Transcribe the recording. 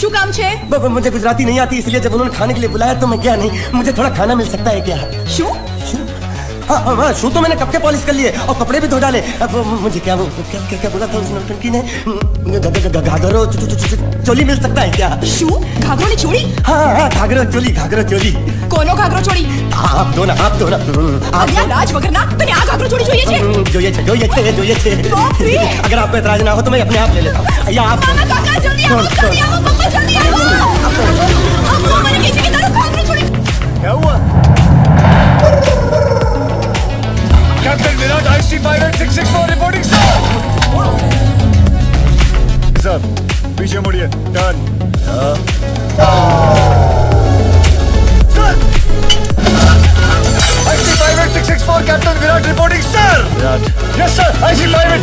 શું કામ છે? मुझे गुजराती नहीं आती, इसलिए जब उन्होंने खाने के लिए बुलाया तो मैं गया नहीं। मुझे थोड़ा खाना मिल सकता है क्या? શું? हाँ हाँ हाँ, शू तो मैंने कब के पॉलिश कर लिए और कपड़े भी धो डाले। अब मुझे क्या क्या क्या बोला था उस नौटंकी ने? घाघरो चोली मिल सकता है क्या? શું? ઘાઘરોની ચોળી? हाँ हाँ, घाघरो चोली, घाघरो चोली। કોનો ઘાઘરો ચોળી? आप दो ना, आप दो ना। અલ્યા રાજ વગરના તને આ ઘાઘરો ચોળી જોઈએ છે? જોઈએ છે। बाप रे! अगर आपको एतराज ना हो तो मैं अपने आप ले लेता हूँ। या आप મામા કાકા જલ્દી આવો, જલ્દી આવો, પપ્પા જલ્દી આવો। અમ્મા મને કહે છે કે તારો ઘાઘરો ચોળી। क्या हुआ? Captain Virat IC pilot 664 reporting sir. Sir पीछे मुड़िए, turn. Sir IC pilot 664 captain Virat reporting sir. Virat yes sir, IC pilot